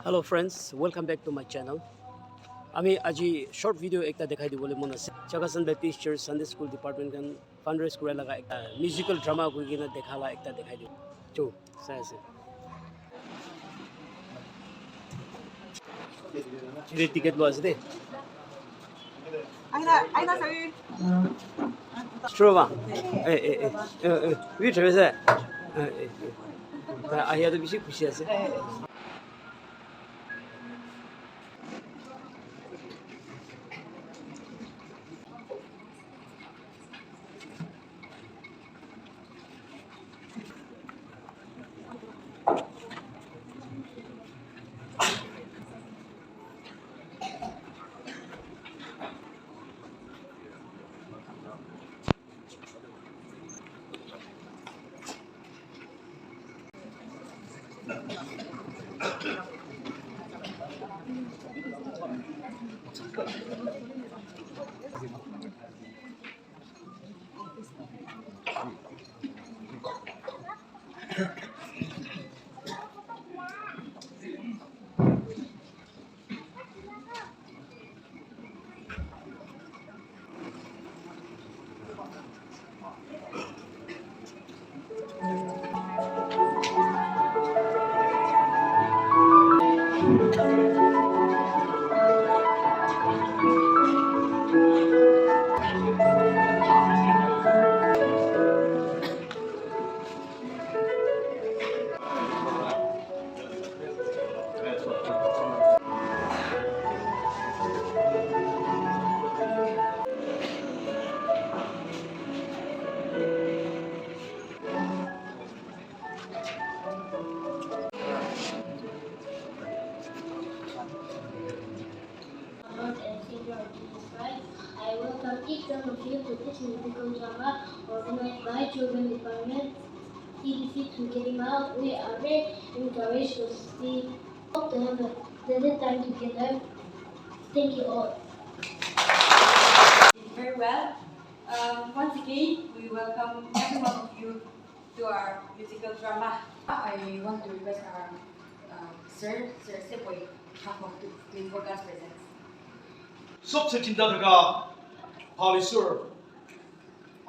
Hello friends, welcome back to my channel. আমি আজি short video একটা দেখাই দিবলৈ মন আছে। Chakhesang Baptist Church Sunday School Department kan fundraise কৰা লাগা একটা musical drama কৰি কিনে দেখালা একটা দেখাই দিও। চো চাই আছে। চিৰি টিকেট লোৱা আছে দে। আইনা চাবি। Strova. বি থৈছে। আহিয়াটো বেছি খুশি আছে। I welcome each one of you to this musical drama organized by Children's Department, TDC Chümoukedima. We are very encouraged to see hope to have a pleasant time together. Thank you all. Very well. Once again, we welcome every one of you to our musical drama. I want to request our Sir Sepoy to please for God's presence. सबसे चिंता धगा हालिसुर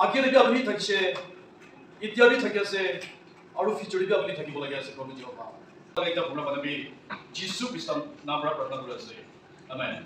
आगे भी अपनी थकी से इत्यादि थकी से और फिचरी भी अपनी थकी बोला गया से प्रभु जी होगा अगर इतना पूरा बना भी जीसु बिस्ताम नामरा प्रार्थना करा से आमेन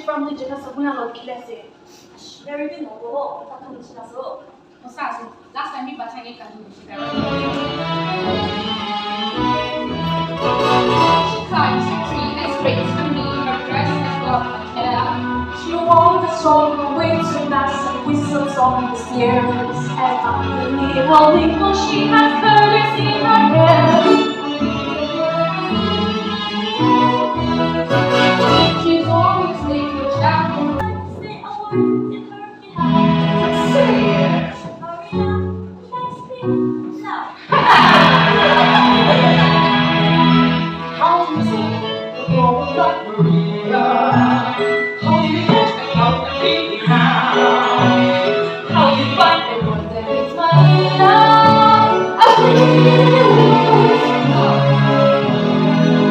from the Chakhesang class. Very good novel. Last time we batang ikan dulu. She climbs the tree and sprays to me. Her dress has got my hair. She walks on the winter nights and whistles on the stairs. And underneath her wrinkles she has curls in her hair. She's always late for chapel. Say a word in her behind. Say it. Hurry up, let's speak now. How do you sing the glory of Maria? How do you catch the cloud and baby now? How do you find the one that is my love? I think you know.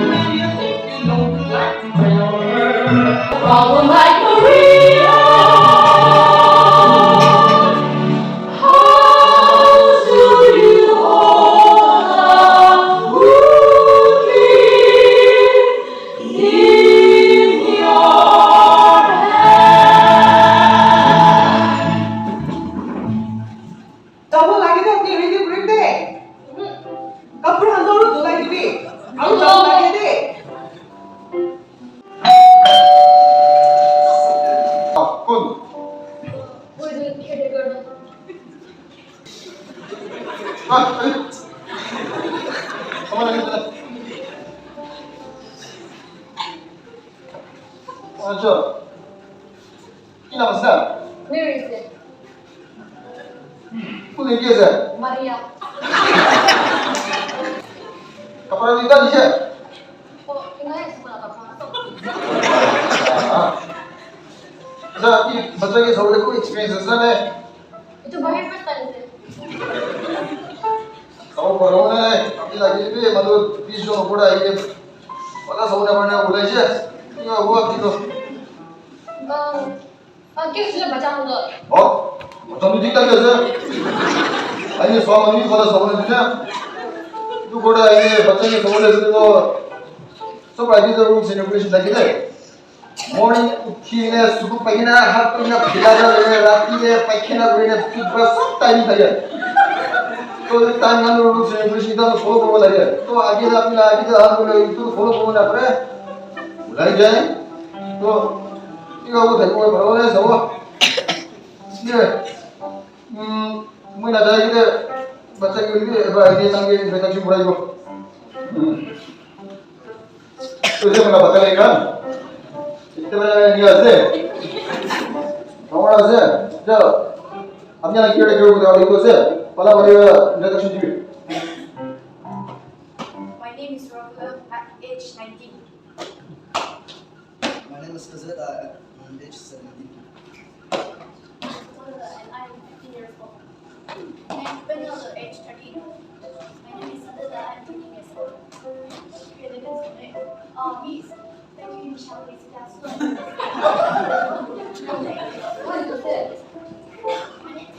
Maybe you think you know the like to tell her. Follow like Maria. How do you hold a ruby in your hand? Double like it, you really bring it. Couple hundred do like it. I'll double like it. 저 이나봤어. Where is it? 오늘 얘기해서 Maria. 가파라도 있다 이제. Ingat sekolah apa? 자, 이 갑자기 서울에 꼭 익스피리언스네. Itu baru first time sih. 서울 걸어오네. 갑자기 집에 만두 비주얼 보다 이게 와가 서울에 만나 보다 이제. 이거 뭐가 이거. Kita sudah baca enggak? 전부 뒷담겨서. 아니 소아마미 거다 서울에 주냐? 이거 보다 이게 갑자기 서울에 그리고 서브라이더 룸 세레브레이션 되게 morning उठीने सुबह पहना हाथ पहना खिलाना लेने रात में पैखाना करने पूरा सब टाइम था यार तो टाइम हम लोग सेलिब्रेशन का फॉलो करने लगे तो आगे हम लोग तो फॉलो करना पड़े बुलाई जाए तो 이거 뭐 대고 바로네 서버 ये मैं ना जाए कि बच्चा के लिए अब आइडिया संगे बेटा की बुराई को तुझे मला पता नहीं का 이때문에 니가세 영원하세 저 앞ня는 기회를 겨우고 내가 이거세 발라버려 인troduction to you. My name is Robert at age 19. My name is Kazet. I'm age 17. And I'm 15 years old. And Benel, age 13. My name is Sadada. I'm 13 years old. Miss, thank you, Michelle. That's what What is it? My name is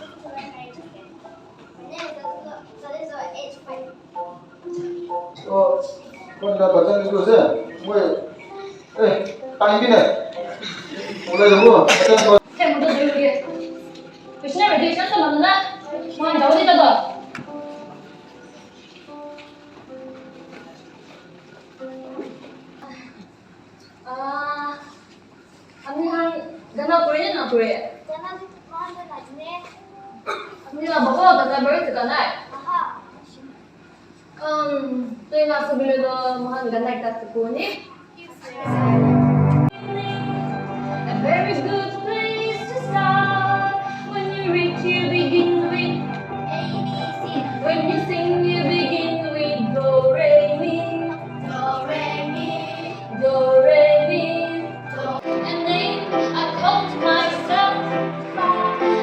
Sadada, age 5. 그러니까 버튼 이거세 땅이네 원래 뭐 버튼 Saya mau dulu dia. Biasanya berarti siapa mana? Mau jauh di tadi. Kami kan gana Korea na Korea. Jangan mohon bertanya. Kami lah bawa data baru kita naik. Aha. Saya sebelum itu mohon gana kita sepuni. A very good place to start. When you read, you begin with. When you sing, you begin with do re mi. Do re mi. And then I called myself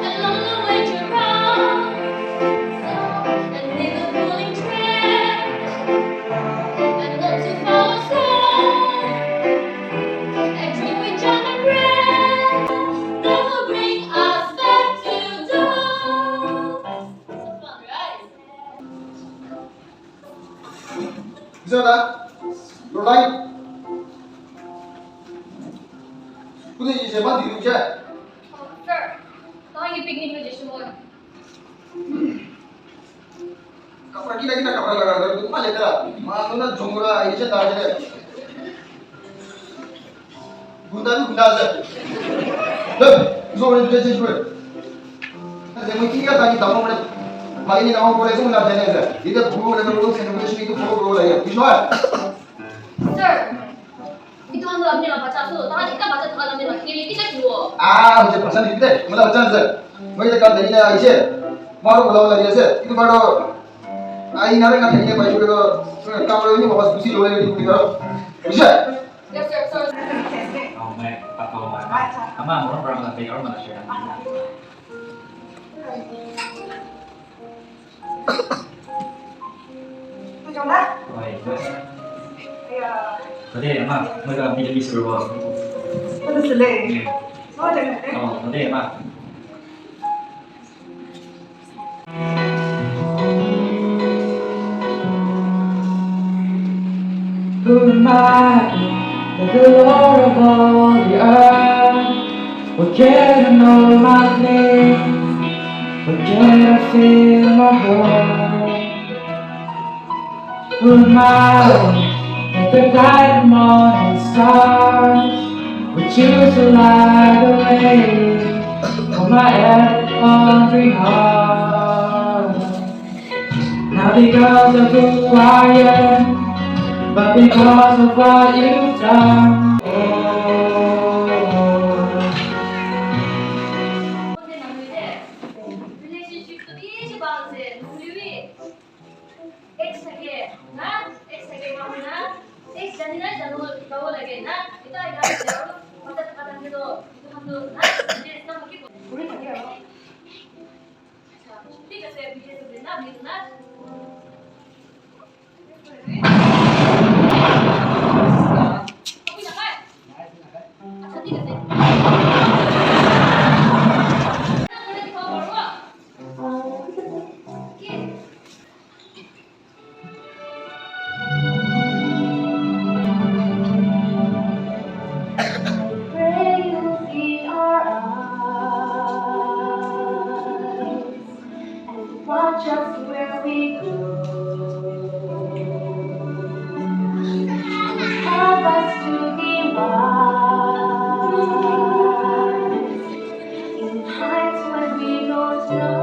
along the way to run. And leave a pulling track. And not to follow song. And dream with John and Brad. That will bring us back to dawn. So fun, right? 이상하다 Your line 근데 이제 만 이름 이제 Sir, tawagin picnic na dyan mo. kapag kita kapag lagagar itu mah letra mana na jongura ije 다 이제 gunda aja 네 소리 이제 주래 근데 뭐 키가 다니 담아 버려 마이니 나온 거에서 나 되네 이제 부모를 그러고 세레브레이션 이거 보고 그러려 이거야 Sir, itu kan dalam nilai baca tu. Tangan kita baca tangan nilai kiri kita dua. 아 이제 벌써 이제 뭐라 어쩌는데 뭐 이제 간 되냐 이제 바로 올라올라 이제 이거 바로 아이 나를 같은 게 봐요 그거 까불어 있는 거 봐서 무시 로에 이거 이거 이제 Yes sir, sorry. mẹ bà cô mà cảm ơn rất là vì ở mà là chuyện rồi tadi mà mới gặp đi đi sửa rồi tadi mà Who am I that the Lord of all the earth would care to know my name, would care to feel my heart? Who am I that the bright morning stars would choose to light the way for my ever-wandering heart? Not because of who I am, but because of what you've done. Oh, watch us where we go. Help us to be wise in times when we don't know.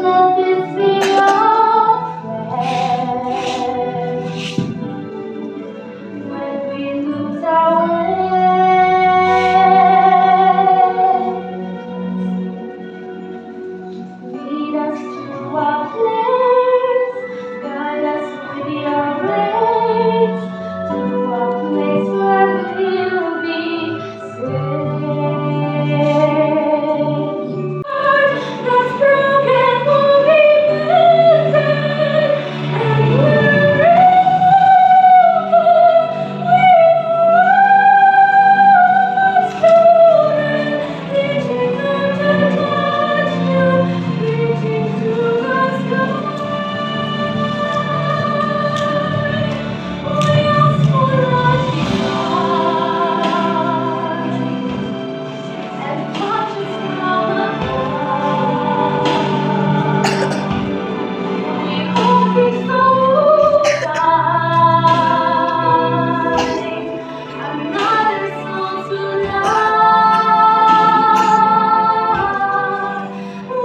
Let this be our prayer when we lose our way. Lead us to our place, guide us with your grace, to a place where we'll be safe. That's broken will be mended, and another song to love.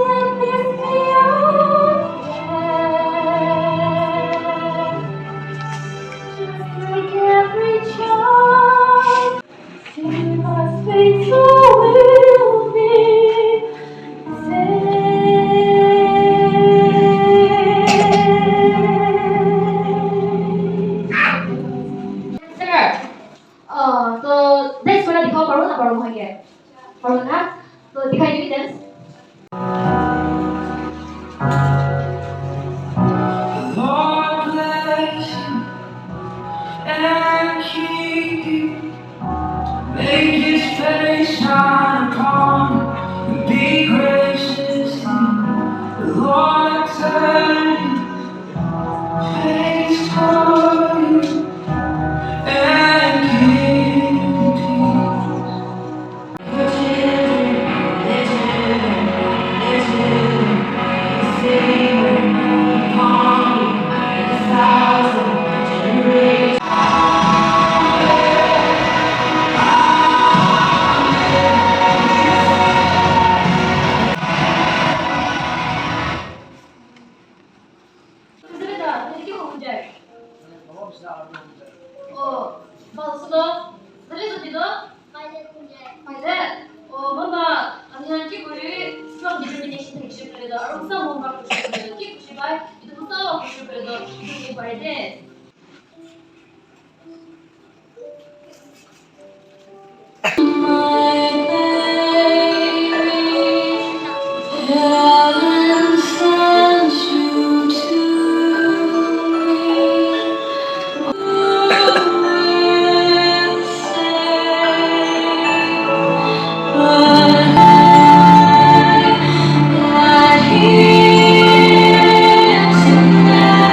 Let this be our prayer. Just like every child, save us faith so we'll be saved. तो next वाला दिखाओ पढ़ो ना पढ़ो है क्या पढ़ो ना तो दिखाई दे dance Lord bless you and keep you. Make His face shine upon you and be gracious to you. The Lord turn His face toward you and give you Elizabeth, ini kau hujan. Oh, mau sudah? Sudah sudah? Hayır. Oh, mama, anneanne böyle strong determination teşvik ediyor. Arumsa mumbar teşvik ediyor. Ki kuşu var, itu musa kuşu ediyor. Ini böyle. Heaven sends you to will say, but I here tonight.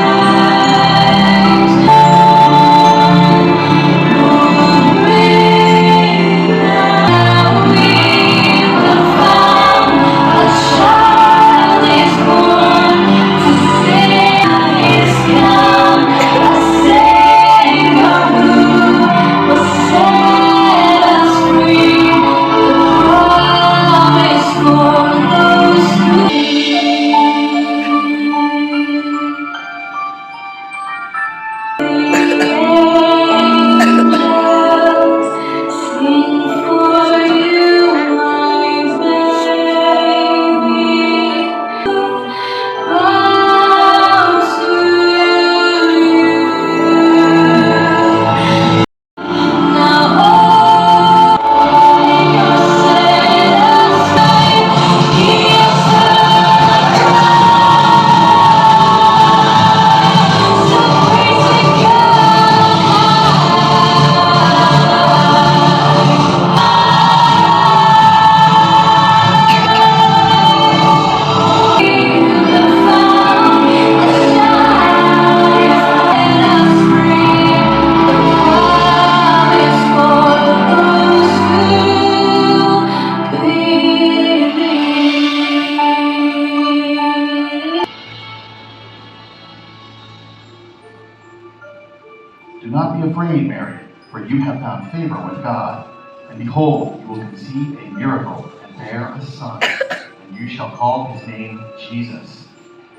Do not be afraid, Mary, for you have found favor with God. And behold, you will conceive a miracle and bear a son, and you shall call his name Jesus.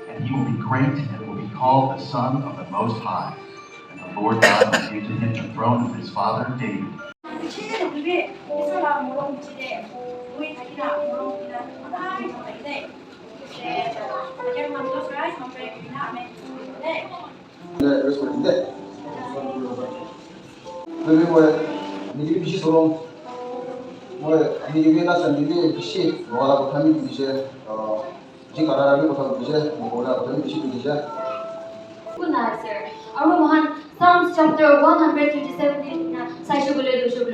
And he will be great and will be called the Son of the Most High. And the Lord God will give to him the throne of his father David. 네, 그랬었는데 그게 뭐 미리 빛이 서로 뭐 미리 나서 미리 빛이 뭐라고 하면 이제 빛이 가라라기 못하고 이제 뭐라고 하면 빛이 이제 Good night, sir. Our Psalms chapter 127 na sa shugule do.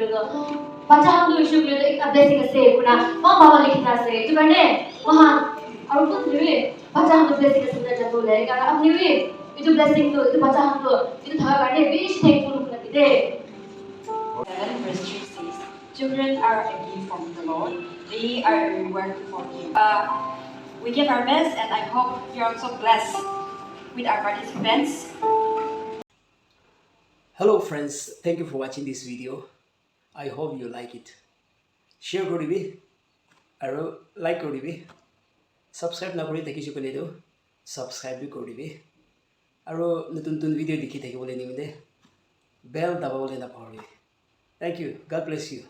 Bacha ham do shugule do ek blessing ase kuna ma baba likhna ase. Tu karne mahan aru ko thre bacha ham do blessing ase na jabo le kara apni we itu blessing do itu bacha ham do itu thaga karne besh thankful kuna kide. 7 verse 3 says, children are a gift from the Lord. They are a reward for Him. We give our best, and I hope you're also blessed with our participants. Hello friends, thank you for watching this video. I hope you like it. Share koribi, aro like koribi. Subscribe na kori takisu kole do. Subscribe bi koribi. Aro nutun video dikhi thaki bole nimide. Bell dabawole na pahori. Thank you. God bless you.